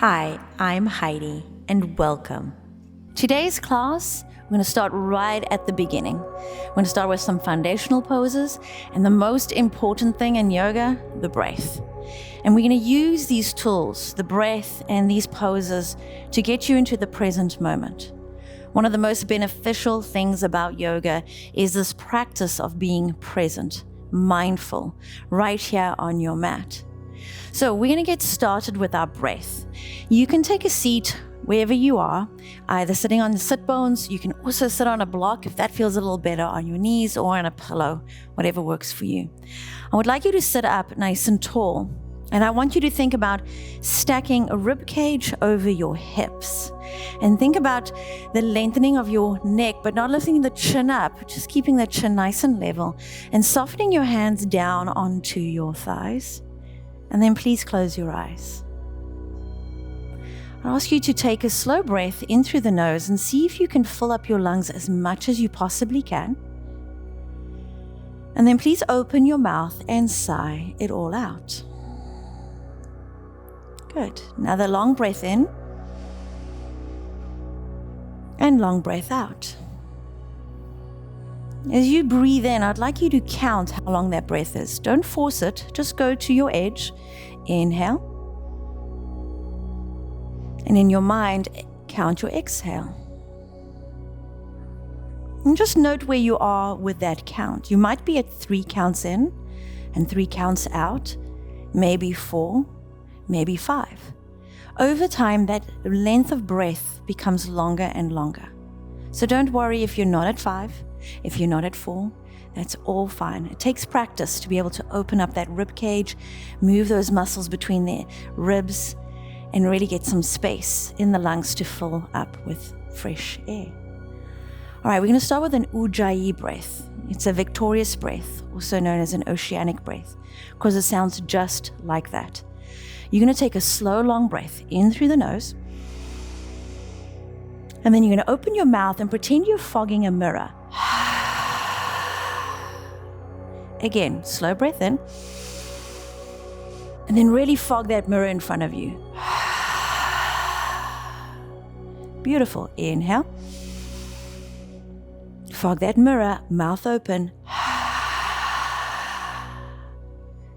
Hi, I'm Heidi, and welcome. Today's class, we're going to start right at the beginning. We're going to start with some foundational poses, and the most important thing in yoga, the breath. And we're going to use these tools, the breath and these poses, to get you into the present moment. One of the most beneficial things about yoga is this practice of being present, mindful, right here on your mat. So we're going to get started with our breath. You can take a seat wherever you are, either sitting on the sit bones. You can also sit on a block if that feels a little better, on your knees or on a pillow, whatever works for you. I would like you to sit up nice and tall, and I want you to think about stacking a rib cage over your hips. And think about the lengthening of your neck, but not lifting the chin up, just keeping the chin nice and level, and softening your hands down onto your thighs. And then please close your eyes. I'll ask you to take a slow breath in through the nose and see if you can fill up your lungs as much as you possibly can. And then please open your mouth and sigh it all out. Good. Another long breath in and long breath out. As you breathe in, I'd like you to count how long that breath is. Don't force it, just go to your edge. Inhale. And in your mind, count your exhale. And just note where you are with that count. You might be at 3 counts in and 3 counts out, maybe 4, maybe 5. Over time, that length of breath becomes longer and longer. So don't worry if you're not at 5. If you're not at 4, that's all fine. It takes practice to be able to open up that rib cage, move those muscles between the ribs, and really get some space in the lungs to fill up with fresh air. All right, we're going to start with an Ujjayi breath. It's a victorious breath, also known as an oceanic breath, because it sounds just like that. You're going to take a slow, long breath in through the nose, and then you're going to open your mouth and pretend you're fogging a mirror. Again, slow breath in. And then really fog that mirror in front of you. Beautiful. Inhale. Fog that mirror, mouth open.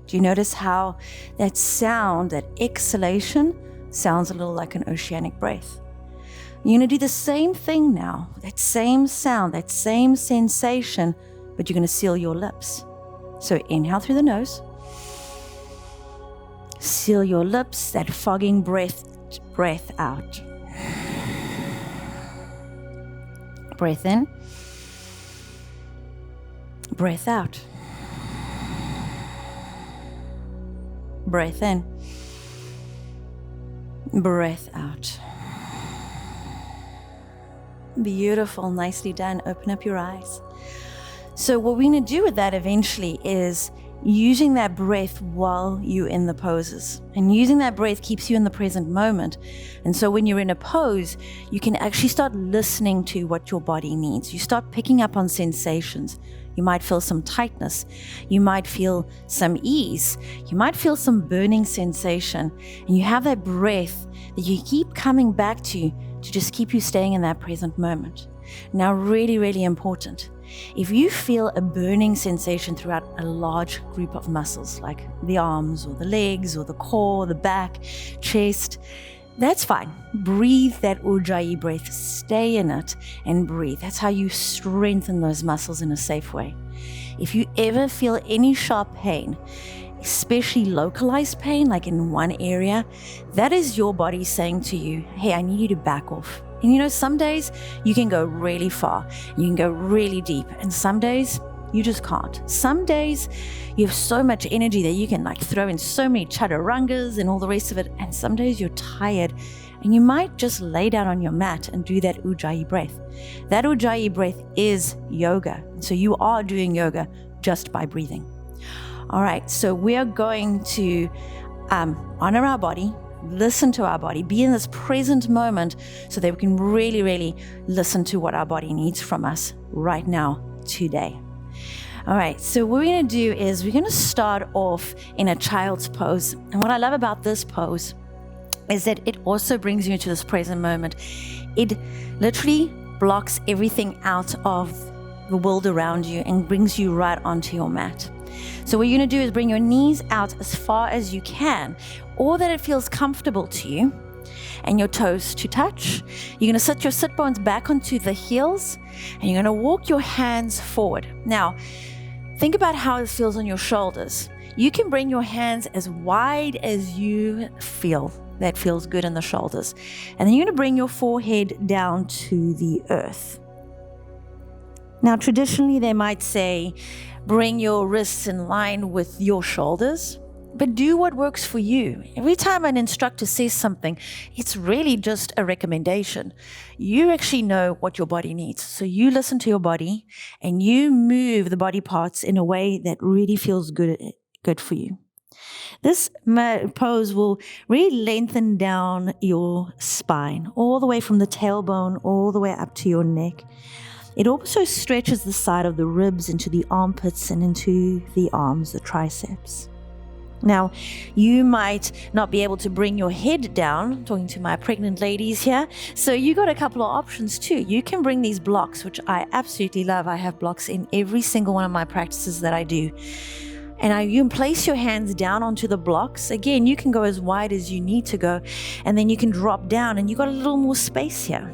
Do you notice how that sound, that exhalation, sounds a little like an oceanic breath? You're going to do the same thing now, that same sound, that same sensation, but you're going to seal your lips. So inhale through the nose. Seal your lips, that fogging breath out. Breath in. Breath out. Breath in. Breath out. Beautiful, nicely done. Open up your eyes. So what we're going to do with that eventually is using that breath while you're in the poses. And using that breath keeps you in the present moment. And so when you're in a pose, you can actually start listening to what your body needs. You start picking up on sensations. You might feel some tightness. You might feel some ease. You might feel some burning sensation. And you have that breath that you keep coming back to just keep you staying in that present moment. Now, really, really important. If you feel a burning sensation throughout a large group of muscles, like the arms or the legs or the core, the back, chest, that's fine. Breathe that Ujjayi breath. Stay in it and breathe. That's how you strengthen those muscles in a safe way. If you ever feel any sharp pain, especially localized pain, like in one area, that is your body saying to you, hey, I need you to back off. And you know, some days you can go really far, you can go really deep, and some days you just can't. Some days you have so much energy that you can like throw in so many chaturangas and all the rest of it, and some days you're tired and you might just lay down on your mat and do that Ujjayi breath. That Ujjayi breath is yoga. So you are doing yoga just by breathing. All right, so we are going to honor our body, listen to our body, be in this present moment so that we can really, really listen to what our body needs from us right now, today. All right, so what we're going to do is we're going to start off in a child's pose. And what I love about this pose is that it also brings you into this present moment. It literally blocks everything out of the world around you and brings you right onto your mat. So what you're going to do is bring your knees out as far as you can, or that it feels comfortable to you, and your toes to touch. You're going to sit your sit bones back onto the heels, and you're going to walk your hands forward. Now, think about how it feels on your shoulders. You can bring your hands as wide as you feel. That feels good in the shoulders. And then you're going to bring your forehead down to the earth. Now, traditionally, they might say, bring your wrists in line with your shoulders, but do what works for you. Every time an instructor says something, it's really just a recommendation. You actually know what your body needs. So you listen to your body and you move the body parts in a way that really feels good for you. This pose will really lengthen down your spine, all the way from the tailbone, all the way up to your neck. It also stretches the side of the ribs into the armpits and into the arms, the triceps. Now, you might not be able to bring your head down, talking to my pregnant ladies here, so you got a couple of options too. You can bring these blocks, which I absolutely love. I have blocks in every single one of my practices that I do. And you can place your hands down onto the blocks. Again, you can go as wide as you need to go, and then you can drop down, and you got a little more space here.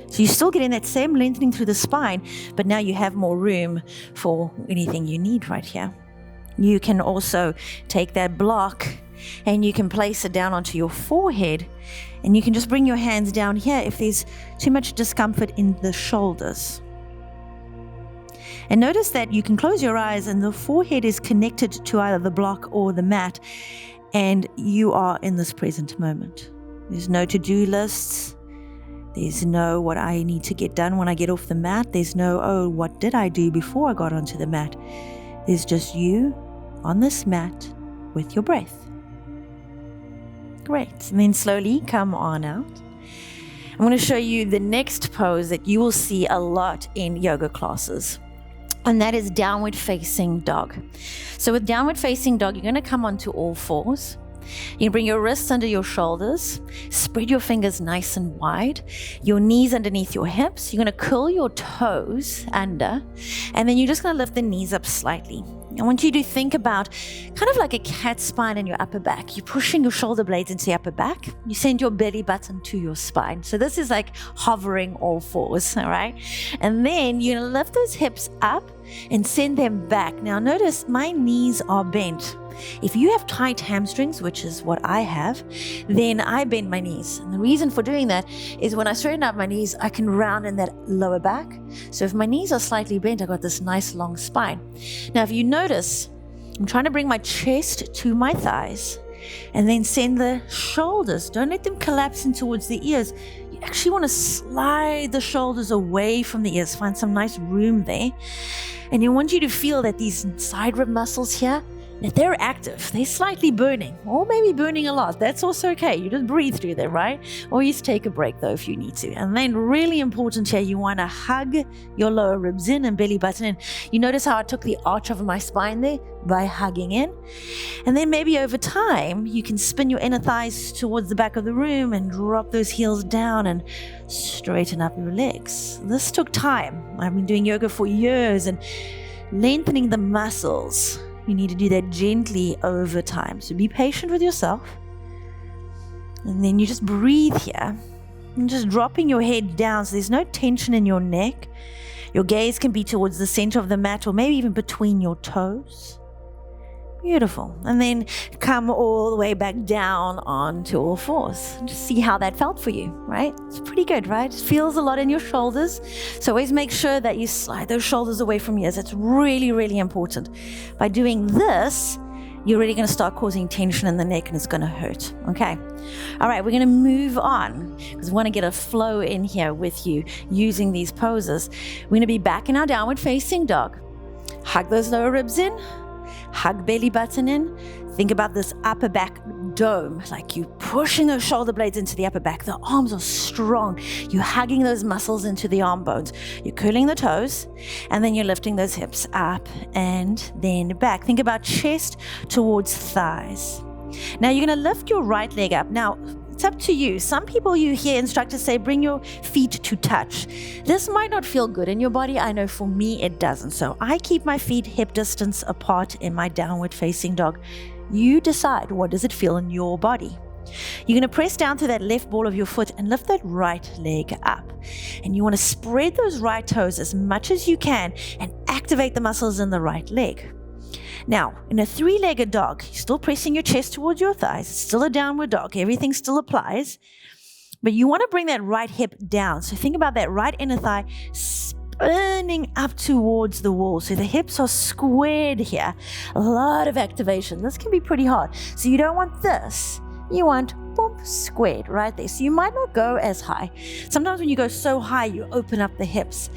So you're still getting that same lengthening through the spine, but now you have more room for anything you need right here. You can also take that block and you can place it down onto your forehead, and you can just bring your hands down here if there's too much discomfort in the shoulders. And notice that you can close your eyes and the forehead is connected to either the block or the mat, and you are in this present moment. There's no to-do lists. There's no what I need to get done when I get off the mat. There's no, oh, what did I do before I got onto the mat? There's just you on this mat with your breath. Great. And then slowly come on out. I'm going to show you the next pose that you will see a lot in yoga classes. And that is downward facing dog. So with downward facing dog, you're going to come onto all fours. You can bring your wrists under your shoulders, spread your fingers nice and wide, your knees underneath your hips. You're going to curl your toes under, and then you're just going to lift the knees up slightly. I want you to think about kind of like a cat spine in your upper back. You're pushing your shoulder blades into the upper back. You send your belly button to your spine. So this is like hovering all fours, all right? And then you're going to lift those hips up and send them back. Now notice my knees are bent. If you have tight hamstrings, which is what I have, then I bend my knees. And the reason for doing that is when I straighten out my knees, I can round in that lower back. So if my knees are slightly bent, I've got this nice long spine. Now, if you notice, I'm trying to bring my chest to my thighs and then send the shoulders. Don't let them collapse in towards the ears. You actually want to slide the shoulders away from the ears. Find some nice room there. And I want you to feel that these side rib muscles here, that they're active, they're slightly burning, or maybe burning a lot. That's also okay. You just breathe through them, right? Or you just take a break though if you need to. And then really important here, you want to hug your lower ribs in and belly button in. You notice how I took the arch of my spine there by hugging in. And then maybe over time, you can spin your inner thighs towards the back of the room and drop those heels down and straighten up your legs. This took time. I've been doing yoga for years and lengthening the muscles. You need to do that gently over time. So be patient with yourself. And then you just breathe here. And just dropping your head down so there's no tension in your neck. Your gaze can be towards the center of the mat or maybe even between your toes. Beautiful. And then come all the way back down onto all fours. Just see how that felt for you, right? It's pretty good, right? It feels a lot in your shoulders. So always make sure that you slide those shoulders away from your ears. It's really, really important. By doing this, you're really going to start causing tension in the neck and it's going to hurt. Okay. All right. We're going to move on because we want to get a flow in here with you using these poses. We're going to be back in our downward facing dog. Hug those lower ribs in. Hug belly button in. Think about this upper back dome, like you pushing those shoulder blades into the upper back. The arms are strong. You're hugging those muscles into the arm bones. You're curling the toes, and then you're lifting those hips up and then back. Think about chest towards thighs. Now you're going to lift your right leg up. Now, it's up to you. Some people you hear instructors say, bring your feet to touch. This might not feel good in your body. I know for me it doesn't. So I keep my feet hip distance apart in my downward facing dog. You decide, what does it feel in your body? You're going to press down to that left ball of your foot and lift that right leg up. And you want to spread those right toes as much as you can and activate the muscles in the right leg. Now, in a three-legged dog, you're still pressing your chest towards your thighs. It's still a downward dog. Everything still applies. But you want to bring that right hip down. So think about that right inner thigh spinning up towards the wall. So the hips are squared here. A lot of activation. This can be pretty hard. So you don't want this. You want boom, squared right there. So you might not go as high. Sometimes when you go so high, you open up the hips.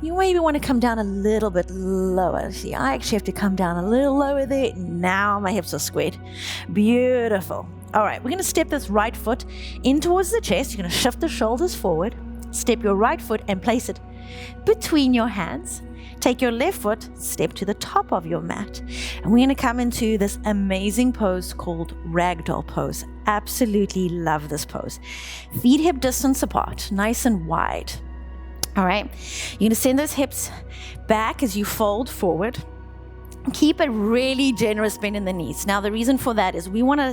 You maybe want to come down a little bit lower. See, I actually have to come down a little lower there. Now my hips are squared. Beautiful. All right, we're going to step this right foot in towards the chest. You're going to shift the shoulders forward. Step your right foot and place it between your hands. Take your left foot, step to the top of your mat. And we're going to come into this amazing pose called ragdoll pose. Absolutely love this pose. Feet hip distance apart, nice and wide. All right, you're going to send those hips back as you fold forward. Keep a really generous bend in the knees. Now, the reason for that is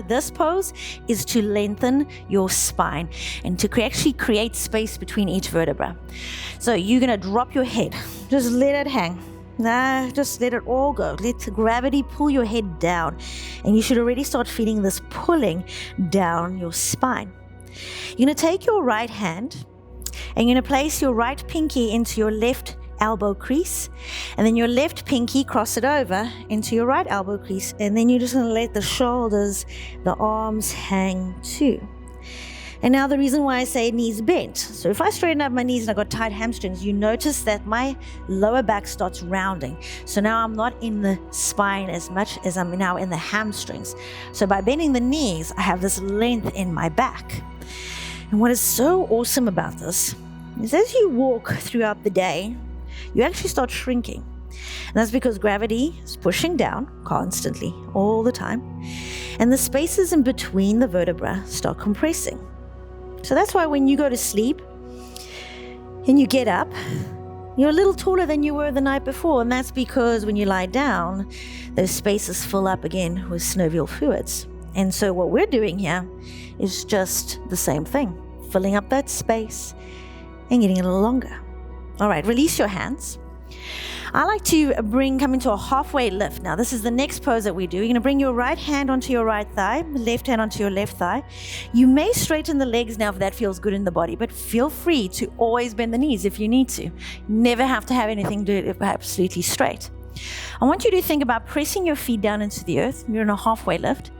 this pose is to lengthen your spine and to actually create space between each vertebra. So you're going to drop your head. Just let it hang. Just let it all go. Let gravity pull your head down. And you should already start feeling this pulling down your spine. You're going to take your right hand and you're going to place your right pinky into your left elbow crease, and then your left pinky, cross it over into your right elbow crease, and then you're just going to let the shoulders, the arms hang too. And now the reason why I say knees bent. So if I straighten up my knees and I've got tight hamstrings, you notice that my lower back starts rounding. So now I'm not in the spine as much as I'm now in the hamstrings. So by bending the knees, I have this length in my back. And what is so awesome about this is as you walk throughout the day, you actually start shrinking. And that's because gravity is pushing down constantly, all the time. And the spaces in between the vertebrae start compressing. So that's why when you go to sleep and you get up, you're a little taller than you were the night before. And that's because when you lie down, those spaces fill up again with synovial fluids. And so what we're doing here is just the same thing, filling up that space and getting a little longer. All right, release your hands. I like to come into a halfway lift. Now, this is the next pose that we do. You're going to bring your right hand onto your right thigh, left hand onto your left thigh. You may straighten the legs now if that feels good in the body, but feel free to always bend the knees if you need to. Never have to have anything do absolutely straight. I want you to think about pressing your feet down into the earth. You're in a halfway lift.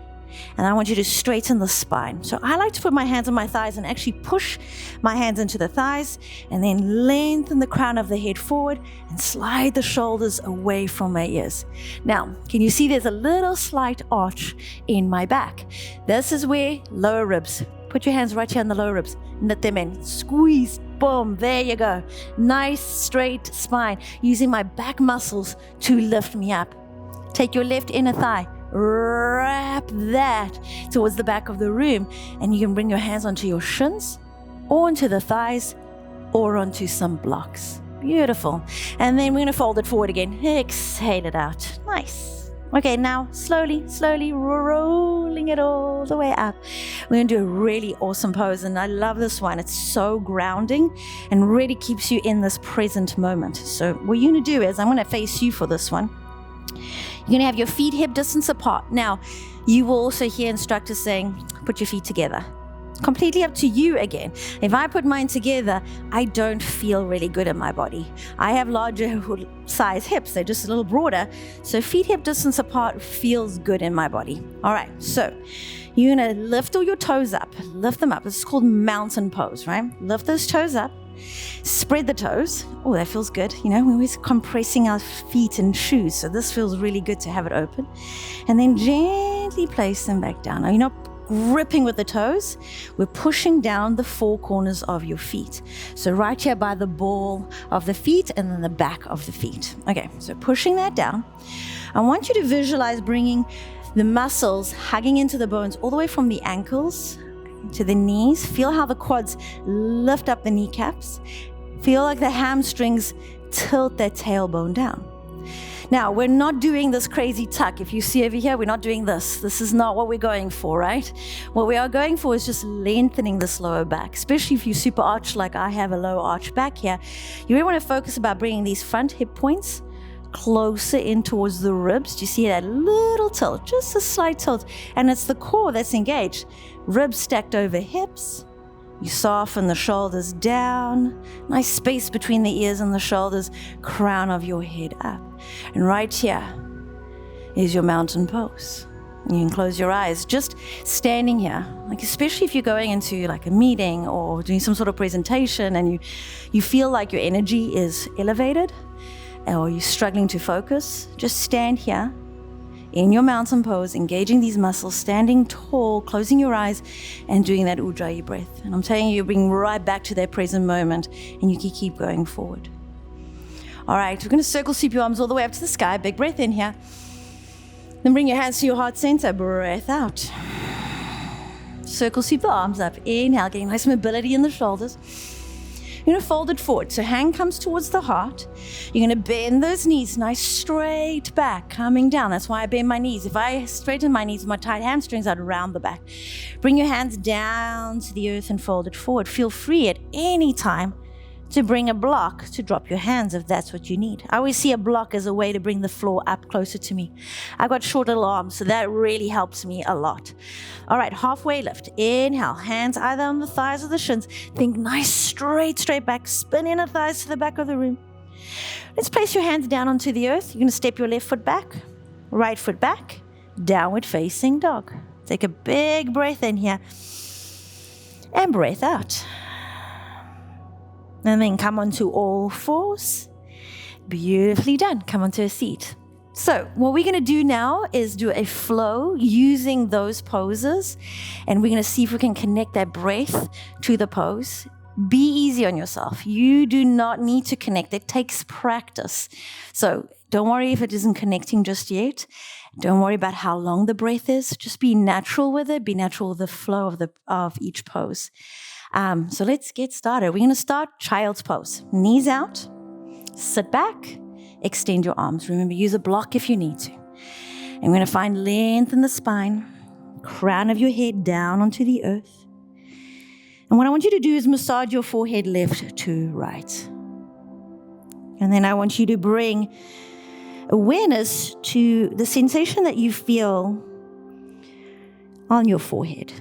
And I want you to straighten the spine. So I like to put my hands on my thighs and actually push my hands into the thighs and then lengthen the crown of the head forward and slide the shoulders away from my ears. Now, can you see there's a little slight arch in my back? This is where lower ribs. Put your hands right here on the lower ribs. Knit them in. Squeeze. Boom. There you go. Nice straight spine. Using my back muscles to lift me up. Take your left inner thigh. Wrap that towards the back of the room, and you can bring your hands onto your shins or onto the thighs or onto some blocks. Beautiful. And then we're going to fold it forward again. Exhale it out. Nice. Okay, now slowly rolling it all the way up. We're going to do a really awesome pose, and I love this one. It's so grounding and really keeps you in this present moment. So what you're going to do is I'm going to face you for this one. You're going to have your feet hip distance apart. Now, you will also hear instructors saying, put your feet together. It's completely up to you again. If I put mine together, I don't feel really good in my body. I have larger size hips. They're just a little broader. So feet hip distance apart feels good in my body. All right, so you're going to lift all your toes up. Lift them up. This is called mountain pose, right? Lift those toes up. Spread the toes. Oh, that feels good. You know, we're always compressing our feet and shoes. So this feels really good to have it open. And then gently place them back down. Now, you're not gripping with the toes. We're pushing down the four corners of your feet. So right here by the ball of the feet and then the back of the feet. Okay, so pushing that down. I want you to visualize bringing The muscles hugging into the bones all the way from the ankles to the knees. Feel how the quads lift up the kneecaps. Feel like the hamstrings tilt their tailbone down. Now, we're not doing this crazy tuck. If you see over here, we're not doing this. This is not what we're going for, right? What we are going for is just lengthening this lower back, especially if you super arch like I have a low arch back here. You really want to focus about bringing these front hip points closer in towards the ribs. Do you see that little tilt? Just a slight tilt. And it's the core that's engaged. Ribs stacked over hips. You soften the shoulders down. Nice space between the ears and the shoulders. Crown of your head up. And right here is your mountain pose. You can close your eyes. Just standing here, like especially if you're going into like a meeting or doing some sort of presentation and you feel like your energy is elevated or you're struggling to focus, just stand here in your mountain pose, engaging these muscles, standing tall, closing your eyes, and doing that Ujjayi breath. And I'm telling you, you're bringing right back to that present moment, and you can keep going forward. All right, we're going to circle sweep your arms all the way up to the sky. Big breath in here. Then bring your hands to your heart center. Breath out. Circle sweep the arms up. Inhale, getting nice mobility in the shoulders. You're going to fold it forward. So hand comes towards the heart. You're going to bend those knees nice straight back, coming down. That's why I bend my knees. If I straighten my knees with my tight hamstrings, I'd round the back. Bring your hands down to the earth and fold it forward. Feel free at any time to bring a block to drop your hands if that's what you need. I always see a block as a way to bring the floor up closer to me. I've got short little arms, so that really helps me a lot. All right, halfway lift. Inhale, hands either on the thighs or the shins. Think nice, straight back. Spin inner thighs to the back of the room. Let's place your hands down onto the earth. You're going to step your left foot back, right foot back, downward facing dog. Take a big breath in here and breath out. And then come onto all fours. Beautifully done. Come onto a seat. So what we're going to do now is do a flow using those poses. And we're going to see if we can connect that breath to the pose. Be easy on yourself. You do not need to connect. It takes practice. So don't worry if it isn't connecting just yet. Don't worry about how long the breath is. Just be natural with it. Be natural with the flow of each pose. So let's get started. We're going to start child's pose. Knees out, sit back, extend your arms. Remember, use a block if you need to. And we're going to find length in the spine, crown of your head down onto the earth. And what I want you to do is massage your forehead left to right. And then I want you to bring awareness to the sensation that you feel on your forehead.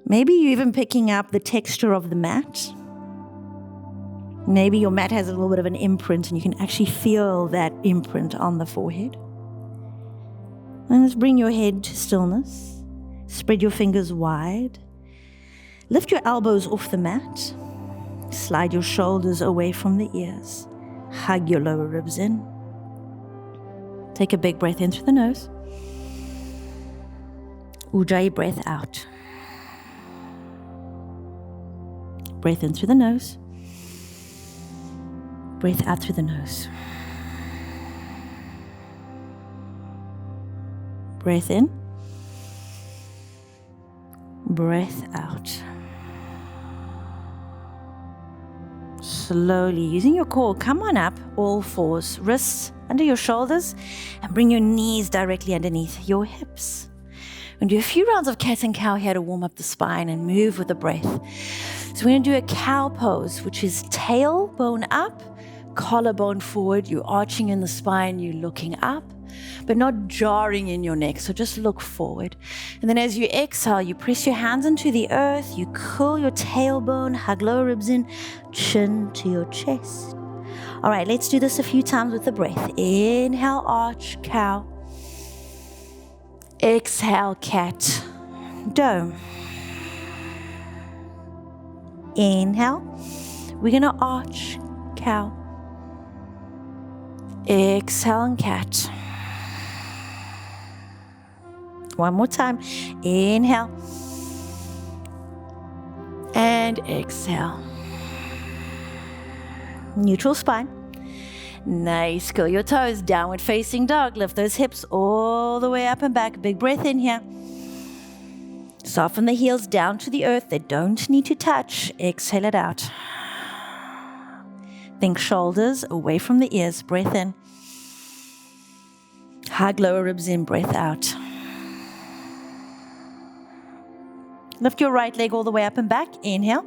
Maybe you're even picking up the texture of the mat. Maybe your mat has a little bit of an imprint and you can actually feel that imprint on the forehead. And let's bring your head to stillness. Spread your fingers wide. Lift your elbows off the mat. Slide your shoulders away from the ears. Hug your lower ribs in. Take a big breath in through the nose. Ujjayi breath out. Breath in through the nose. Breath out through the nose. Breath in. Breath out. Slowly, using your core, come on up, all fours, wrists under your shoulders, and bring your knees directly underneath your hips. We're going to do a few rounds of cat and cow here to warm up the spine and move with the breath. So we're going to do a cow pose, which is tailbone up, collarbone forward. You're arching in the spine, you're looking up, but not jarring in your neck. So just look forward. And then as you exhale, you press your hands into the earth, you curl your tailbone, hug lower ribs in, chin to your chest. All right, let's do this a few times with the breath. Inhale, arch, cow. Exhale, cat, dome. Inhale, we're going to arch, cow. Exhale and cat. One more time. Inhale. And exhale. Neutral spine. Nice. Curl your toes. Downward facing dog. Lift those hips all the way up and back. Big breath in here. Soften the heels down to the earth. They don't need to touch. Exhale it out. Think shoulders away from the ears. Breath in. Hug lower ribs in. Breath out. Lift your right leg all the way up and back. Inhale.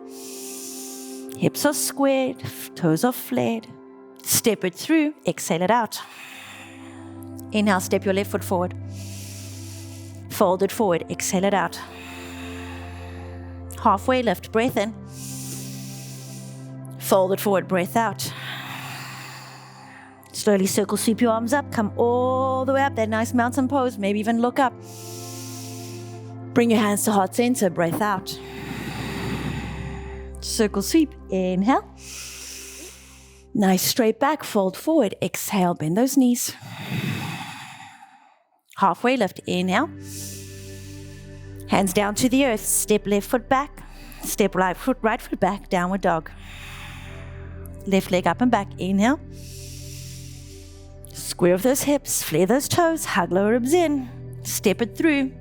Hips are squared. Toes are flared. Step it through. Exhale it out. Inhale, step your left foot forward. Fold it forward. Exhale it out. Halfway lift. Breath in. Fold it forward. Breath out. Slowly circle sweep your arms up. Come all the way up. That nice mountain pose. Maybe even look up. Bring your hands to heart center. Breath out. Circle sweep. Inhale. Nice straight back, fold forward, exhale, bend those knees. Halfway lift, inhale. Hands down to the earth, step left foot back, step right foot back, downward dog. Left leg up and back, inhale. Square off those hips, flare those toes, hug lower ribs in, step it through.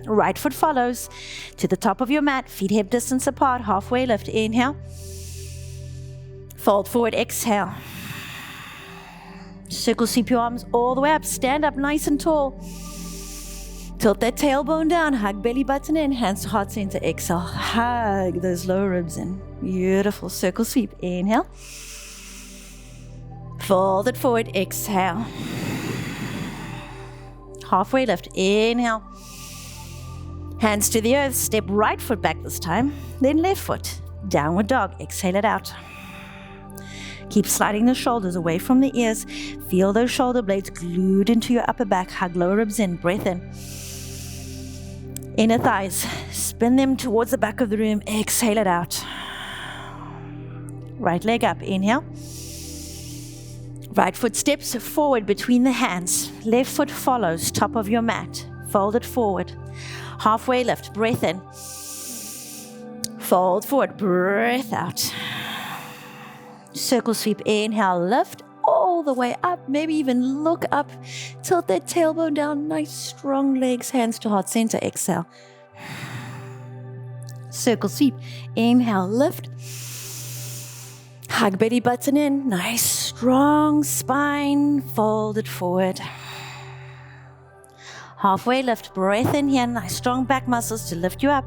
Right foot follows to the top of your mat, feet hip distance apart, halfway lift, inhale. Fold forward, exhale. Circle sweep your arms all the way up. Stand up nice and tall. Tilt that tailbone down. Hug belly button in. Hands to heart center. Exhale. Hug those lower ribs in. Beautiful. Circle sweep. Inhale. Fold it forward. Exhale. Halfway lift. Inhale. Hands to the earth. Step right foot back this time. Then left foot. Downward dog. Exhale it out. Keep sliding the shoulders away from the ears. Feel those shoulder blades glued into your upper back. Hug lower ribs in. Breath in. Inner thighs. Spin them towards the back of the room. Exhale it out. Right leg up. Inhale. Right foot steps forward between the hands. Left foot follows top of your mat. Fold it forward. Halfway lift. Breath in. Fold forward. Breath out. Circle sweep, inhale, lift all the way up, maybe even look up, tilt that tailbone down, nice strong legs, hands to heart center, exhale. Circle sweep, inhale, lift, hug belly button in, nice strong spine, fold it forward. Halfway lift, breath in here, nice strong back muscles to lift you up.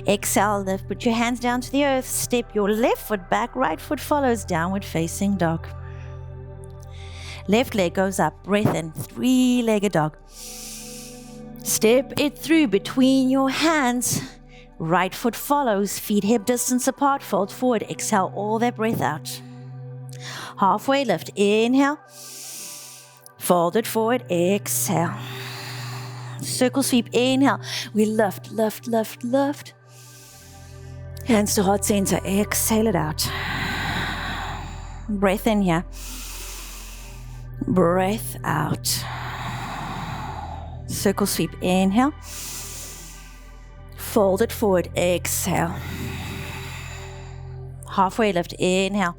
Exhale, lift, put your hands down to the earth, step your left foot back, right foot follows, downward facing dog. Left leg goes up, breath in, three-legged dog. Step it through between your hands, right foot follows, feet hip distance apart, fold forward, exhale all that breath out. Halfway lift, inhale, fold it forward, exhale. Circle sweep, inhale. We lift, lift, lift, lift. Hands to heart center. Exhale it out. Breath in here. Breath out. Circle sweep, inhale. Fold it forward. Exhale. Halfway lift, inhale.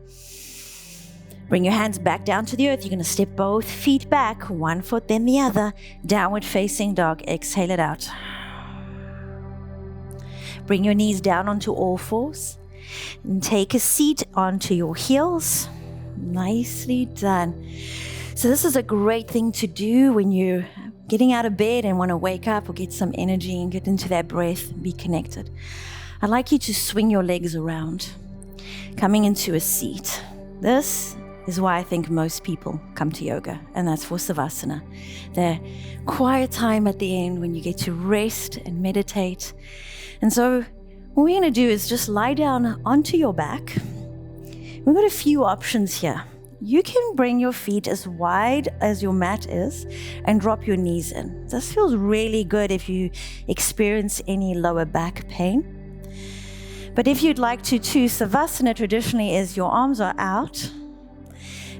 Bring your hands back down to the earth. You're going to step both feet back, one foot then the other. Downward facing dog. Exhale it out. Bring your knees down onto all fours. And take a seat onto your heels. Nicely done. So this is a great thing to do when you're getting out of bed and want to wake up or get some energy and get into that breath and be connected. I'd like you to swing your legs around, coming into a seat. This is why I think most people come to yoga, and that's for Savasana. The quiet time at the end when you get to rest and meditate. And so what we're going to do is just lie down onto your back. We've got a few options here. You can bring your feet as wide as your mat is and drop your knees in. This feels really good if you experience any lower back pain. But if you'd like to too, Savasana traditionally is your arms are out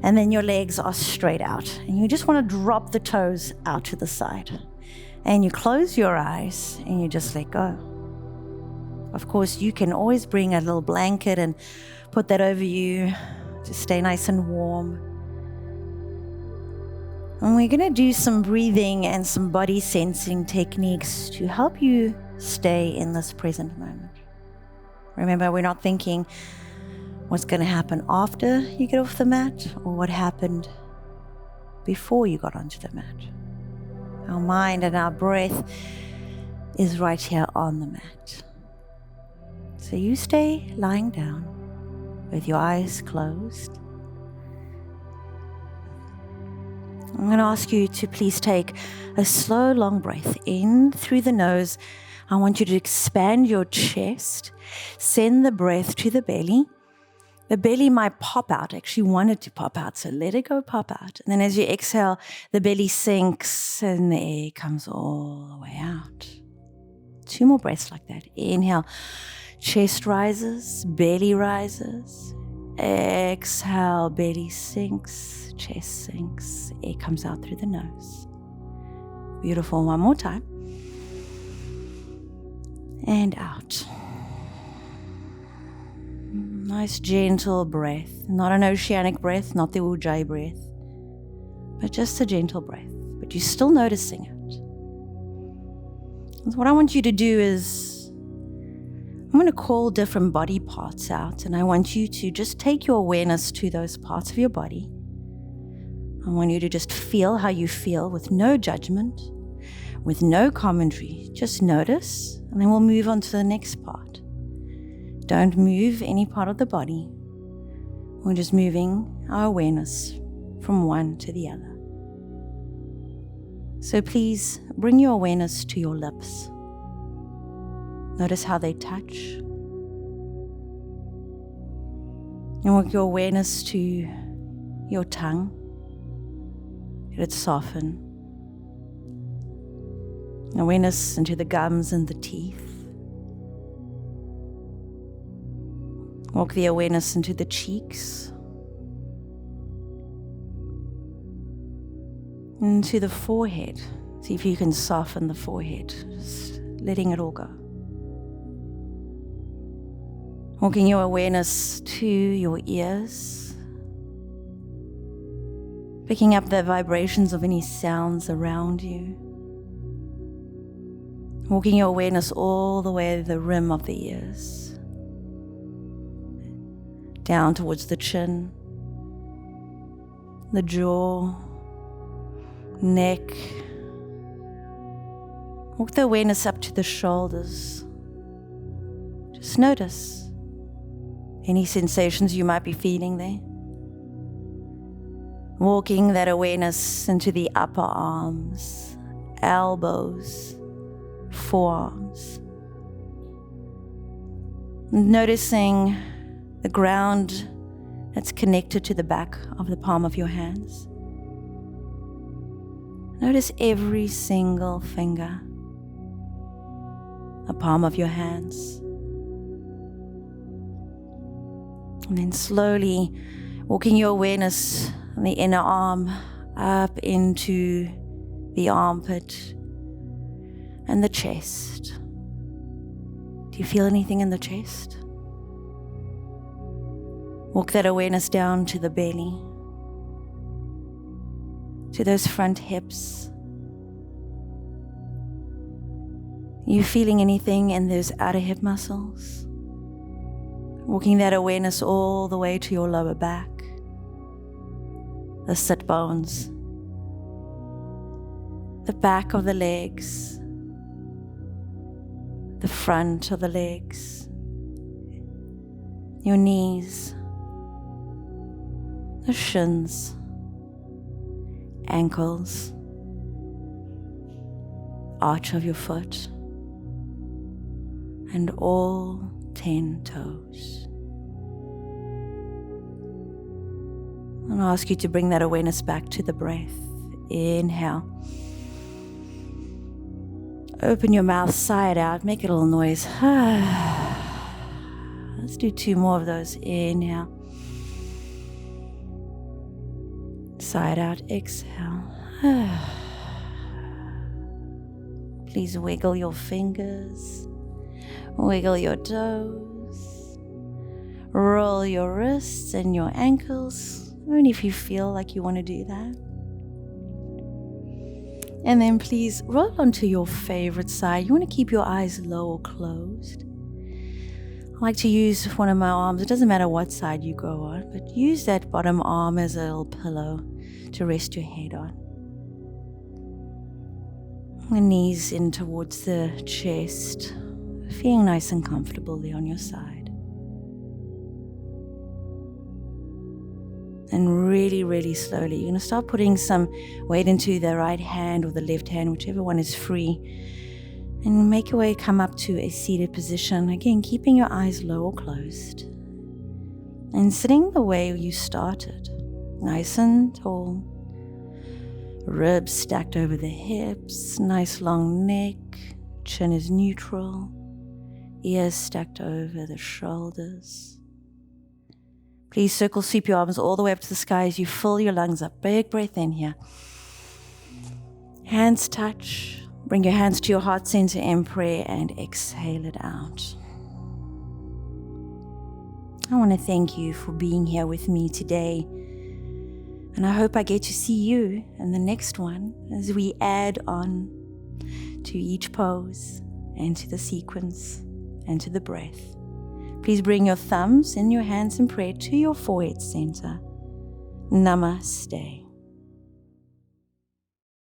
and then your legs are straight out. And you just want to drop the toes out to the side. And you close your eyes and you just let go. Of course, you can always bring a little blanket and put that over you to stay nice and warm. And we're going to do some breathing and some body sensing techniques to help you stay in this present moment. Remember, we're not thinking what's going to happen after you get off the mat or what happened before you got onto the mat. Our mind and our breath is right here on the mat. So you stay lying down with your eyes closed. I'm going to ask you to please take a slow, long breath in through the nose. I want you to expand your chest, send the breath to the belly. The belly might pop out, actually want it to pop out, so let it go pop out. And then as you exhale, the belly sinks and the air comes all the way out. 2 more breaths like that. Inhale, chest rises, belly rises. Exhale, belly sinks, chest sinks, air comes out through the nose. Beautiful, one more time. And out. Nice gentle breath, not an oceanic breath, not the Ujjayi breath, but just a gentle breath, but you're still noticing it. And what I want you to do is, I'm going to call different body parts out, and I want you to just take your awareness to those parts of your body. I want you to just feel how you feel with no judgment, with no commentary. Just notice, and then we'll move on to the next part. Don't move any part of the body. We're just moving our awareness from one to the other. So please bring your awareness to your lips. Notice how they touch. And work your awareness to your tongue. Let it soften. Awareness into the gums and the teeth. Walk the awareness into the cheeks, into the forehead. See if you can soften the forehead, just letting it all go. Walking your awareness to your ears, picking up the vibrations of any sounds around you. Walking your awareness all the way to the rim of the ears. Down towards the chin, the jaw, neck. Walk the awareness up to the shoulders. Just notice any sensations you might be feeling there. Walking that awareness into the upper arms, elbows, forearms. Noticing the ground that's connected to the back of the palm of your hands. Notice every single finger, the palm of your hands. And then slowly walking your awareness on the inner arm up into the armpit and the chest. Do you feel anything in the chest? Walk that awareness down to the belly, to those front hips. Are you feeling anything in those outer hip muscles? Walking that awareness all the way to your lower back, the sit bones, the back of the legs, the front of the legs, your knees, the shins, ankles, arch of your foot, and all 10 toes. I'll ask you to bring that awareness back to the breath. Inhale. Open your mouth, sigh it out, make a little noise. Let's do 2 more of those. Inhale. Sigh it out, exhale. Please wiggle your fingers, wiggle your toes. Roll your wrists and your ankles, only if you feel like you want to do that. And then please roll onto your favorite side. You want to keep your eyes low or closed. I like to use one of my arms. It doesn't matter what side you go on, but use that bottom arm as a little pillow to rest your head on. The knees in towards the chest, feeling nice and comfortable there on your side. And really, really slowly, you're going to start putting some weight into the right hand or the left hand, whichever one is free. And make your way, come up to a seated position. Again, keeping your eyes low or closed. And sitting the way you started. Nice and tall. Ribs stacked over the hips. Nice long neck. Chin is neutral. Ears stacked over the shoulders. Please circle sweep your arms all the way up to the sky as you fill your lungs up. Big breath in here. Hands touch. Bring your hands to your heart center in prayer and exhale it out. I want to thank you for being here with me today. And I hope I get to see you in the next one as we add on to each pose and to the sequence and to the breath. Please bring your thumbs and your hands in prayer to your forehead center. Namaste.